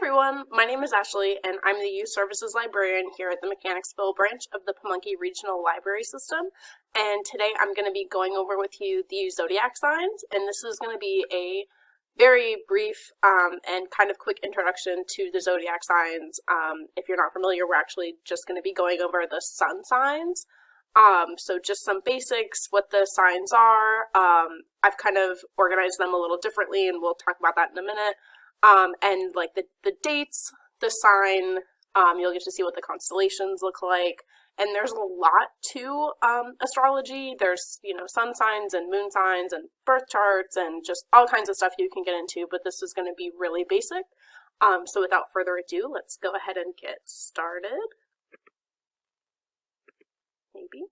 everyone, my name is Ashley and I'm the Youth Services Librarian here at the Mechanicsville Branch of the Pamunkey Regional Library System, and today I'm going to be going over with you the Zodiac signs, and this is going to be a very brief and kind of quick introduction to the Zodiac signs. If you're not familiar, we're actually just going to be going over the sun signs. So just some basics, what the signs are. I've kind of organized them a little differently and we'll talk about that in a minute. And like the dates, the sign, you'll get to see what the constellations look like. And there's a lot to astrology. There's, sun signs and moon signs and birth charts and just all kinds of stuff you can get into, but this is going to be really basic. So without further ado, let's go ahead and get started. Maybe.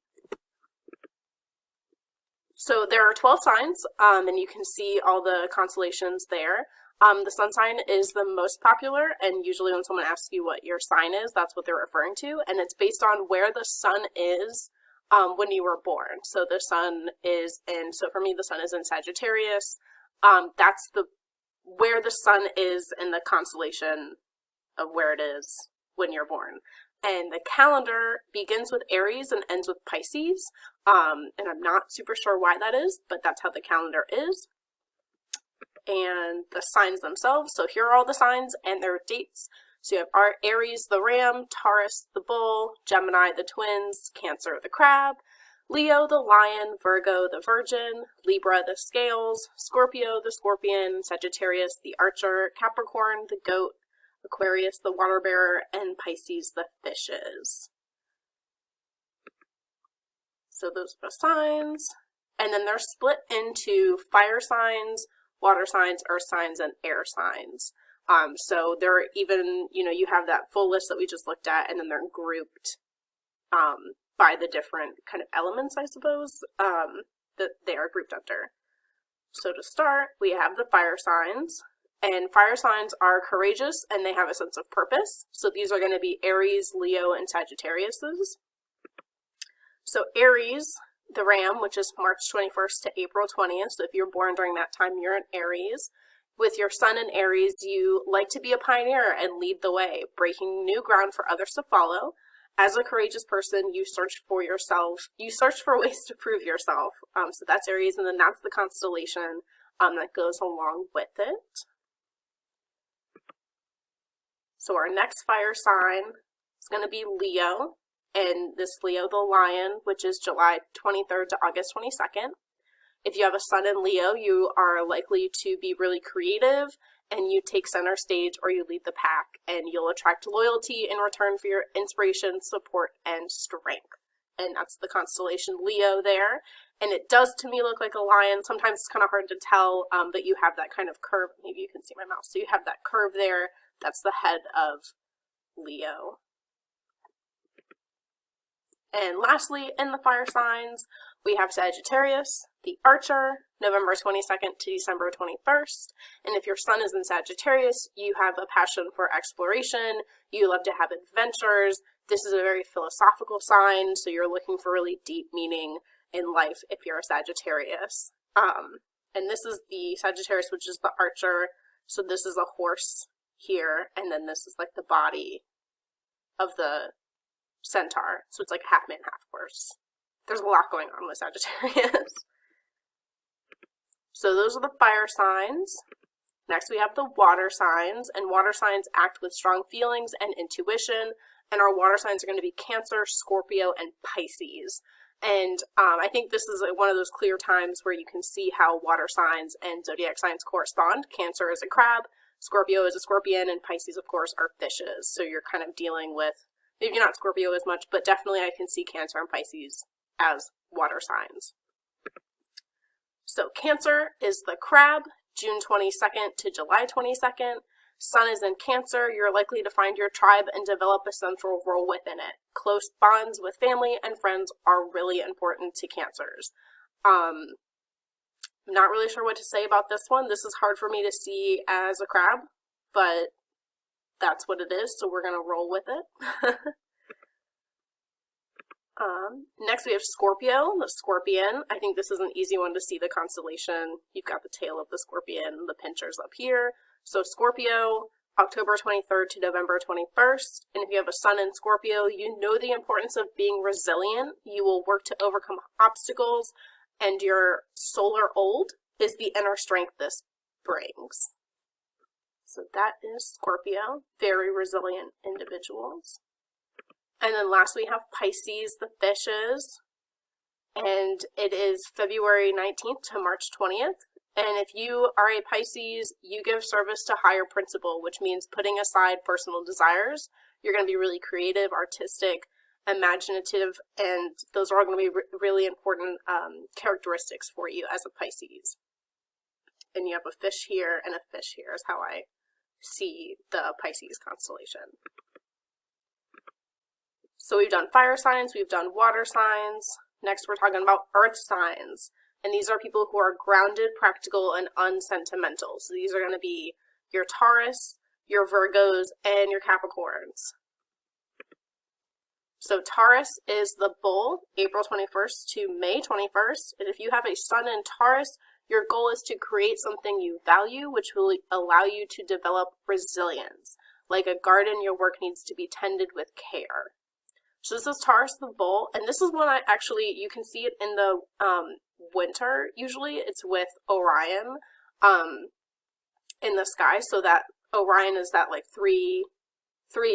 So there are 12 signs, and you can see all the constellations there. The sun sign is the most popular, and usually when someone asks you what your sign is, that's what they're referring to, and it's based on where the sun is when you were born. So the sun is so for me the sun is in Sagittarius. That's where the sun is in the constellation of where it is when you're born. And the calendar begins with Aries and ends with Pisces, and I'm not super sure why that is, but that's how the calendar is. And the signs themselves, so here are all the signs and their dates. So you have Aries the ram, Taurus the bull, Gemini the twins, Cancer the crab, Leo the lion, Virgo the virgin, Libra the scales, Scorpio the scorpion, Sagittarius the archer, Capricorn the goat, Aquarius the water bearer, and Pisces the fishes. So those are the signs. And then they're split into fire signs, water signs, earth signs, and air signs. So they're even, you have that full list that we just looked at, and then they're grouped by the different kind of elements, I suppose, that they are grouped under. So to start, we have the fire signs. And fire signs are courageous and they have a sense of purpose. So these are going to be Aries, Leo, and Sagittarius's. So Aries, the ram, which is March 21st to April 20th. So if you're born during that time, you're an Aries. With your sun in Aries, you like to be a pioneer and lead the way, breaking new ground for others to follow. As a courageous person, you search for yourself. You search for ways to prove yourself. So that's Aries, and then that's the constellation that goes along with it. So our next fire sign is going to be Leo, and this Leo the lion, which is July 23rd to August 22nd. If you have a sun in Leo, you are likely to be really creative, and you take center stage or you lead the pack, and you'll attract loyalty in return for your inspiration, support, and strength. And that's the constellation Leo there. And it does to me look like a lion. Sometimes it's kind of hard to tell, but you have that kind of curve. Maybe you can see my mouse. So you have that curve there. That's the head of Leo. And lastly, in the fire signs, we have Sagittarius, the archer, November 22nd to December 21st. And if your sun is in Sagittarius, you have a passion for exploration. You love to have adventures. This is a very philosophical sign, so you're looking for really deep meaning in life if you're a Sagittarius. And this is the Sagittarius, which is the archer. So this is a horse here, and then this is like the body of the centaur. So it's like half man, half horse. There's a lot going on with Sagittarius. So those are the fire signs. Next we have the water signs, and water signs act with strong feelings and intuition, and our water signs are going to be Cancer, Scorpio, and Pisces. And I think this is one of those clear times where you can see how water signs and zodiac signs correspond. Cancer is a crab, Scorpio is a scorpion, and Pisces, of course, are fishes. So you're kind of dealing with, maybe not Scorpio as much, but definitely I can see Cancer and Pisces as water signs. So Cancer is the crab, June 22nd to July 22nd. Sun is in Cancer. You're likely to find your tribe and develop a central role within it. Close bonds with family and friends are really important to Cancers. I'm not really sure what to say about this one. This is hard for me to see as a crab, but that's what it is, so we're going to roll with it. Next we have Scorpio, the scorpion. I think this is an easy one to see the constellation. You've got the tail of the scorpion, the pinchers up here. So Scorpio, October 23rd to November 21st. And if you have a sun in Scorpio, you know the importance of being resilient. You will work to overcome obstacles, and your solar old is the inner strength this brings. So that is Scorpio, very resilient individuals. And then last we have Pisces, the fishes, and it is February 19th to March 20th. And if you are a Pisces, you give service to higher principle, which means putting aside personal desires. You're going to be really creative, artistic, imaginative, and those are all going to be really important characteristics for you as a Pisces. And you have a fish here and a fish here is how I see the Pisces constellation. So we've done fire signs, we've done water signs. Next we're talking about earth signs. And these are people who are grounded, practical, and unsentimental. So these are going to be your Taurus, your Virgos, and your Capricorns. So Taurus is the bull, April 21st to May 21st. And if you have a sun in Taurus, your goal is to create something you value, which will allow you to develop resilience. Like a garden, your work needs to be tended with care. So this is Taurus the bull, and this is one you can see it in the winter. Usually it's with Orion in the sky, so that Orion is that like three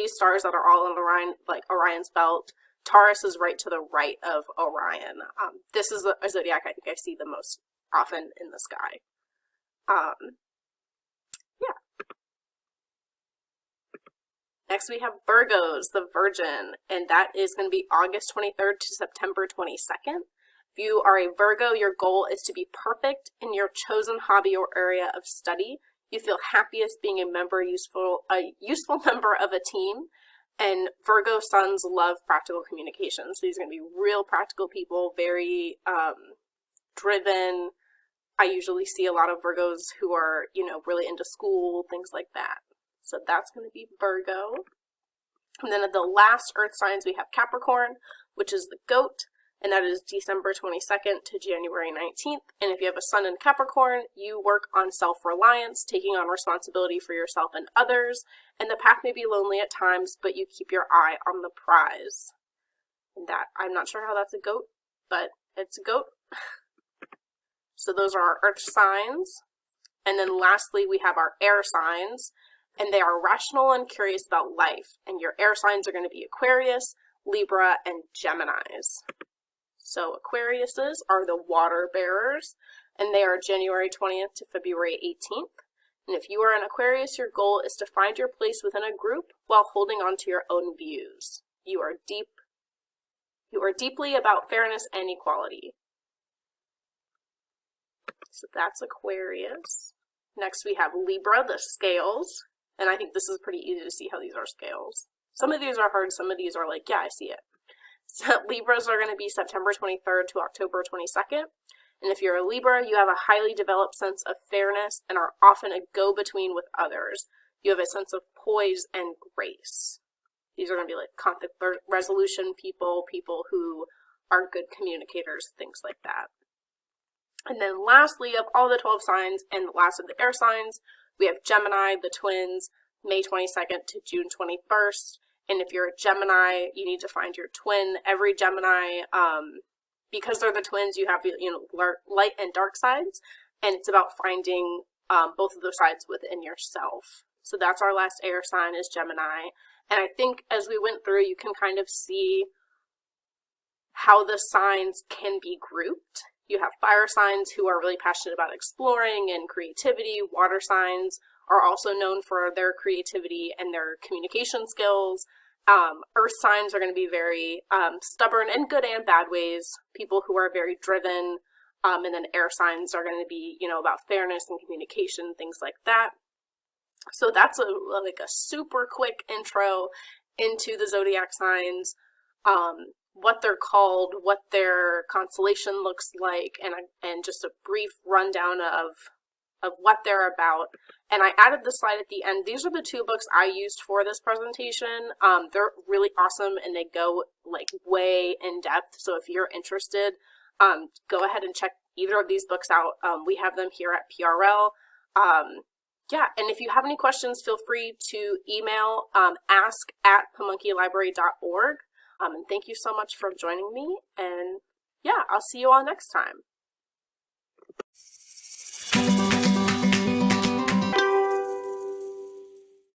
stars that are all in Orion, like Orion's belt. Taurus is right to the right of Orion. This is a zodiac I think I see the most often in the sky. Next we have Virgos, the Virgin, and that is going to be August 23rd to September 22nd. If you are a Virgo, your goal is to be perfect in your chosen hobby or area of study. You feel happiest being a useful member of a team. And Virgo suns love practical communication. So these are going to be real practical people, very driven. I usually see a lot of Virgos who are, really into school, things like that. So that's going to be Virgo. And then at the last earth signs, we have Capricorn, which is the goat, and that is December 22nd to January 19th. And if you have a sun in Capricorn, you work on self-reliance, taking on responsibility for yourself and others, and the path may be lonely at times, but you keep your eye on the prize. And that, I'm not sure how that's a goat, but it's a goat. So those are our earth signs. And then lastly, we have our air signs. And they are rational and curious about life. And your air signs are going to be Aquarius, Libra, and Geminis. So Aquariuses are the water bearers, and they are January 20th to February 18th. And if you are an Aquarius, your goal is to find your place within a group while holding on to your own views. You are deeply about fairness and equality. So that's Aquarius. Next we have Libra, the scales. And I think this is pretty easy to see how these are scales. Some of these are hard, some of these are like, yeah, I see it. So Libras are going to be September 23rd to October 22nd. And if you're a Libra, you have a highly developed sense of fairness and are often a go-between with others. You have a sense of poise and grace. These are going to be like conflict resolution people, people who are good communicators, things like that. And then lastly, of all the 12 signs and the last of the air signs, we have Gemini, the twins, May 22nd to June 21st. And if you're a Gemini, you need to find your twin. Every Gemini, because they're the twins, you have light and dark sides. And it's about finding both of those sides within yourself. So that's our last air sign is Gemini. And I think as we went through, you can kind of see how the signs can be grouped. You have fire signs who are really passionate about exploring and creativity. Water signs are also known for their creativity and their communication skills. Earth signs are going to be very stubborn in good and bad ways. People who are very driven. And then air signs are going to be, about fairness and communication, things like that. So that's a super quick intro into the zodiac signs. What they're called, what their constellation looks like, and just a brief rundown of what they're about. And I added the slide at the end. These are the two books I used for this presentation. They're really awesome and they go like way in depth. So if you're interested, go ahead and check either of these books out. We have them here at PRL. Yeah, and if you have any questions, feel free to email ask@pamunkeylibrary.org. And thank you so much for joining me. And yeah, I'll see you all next time.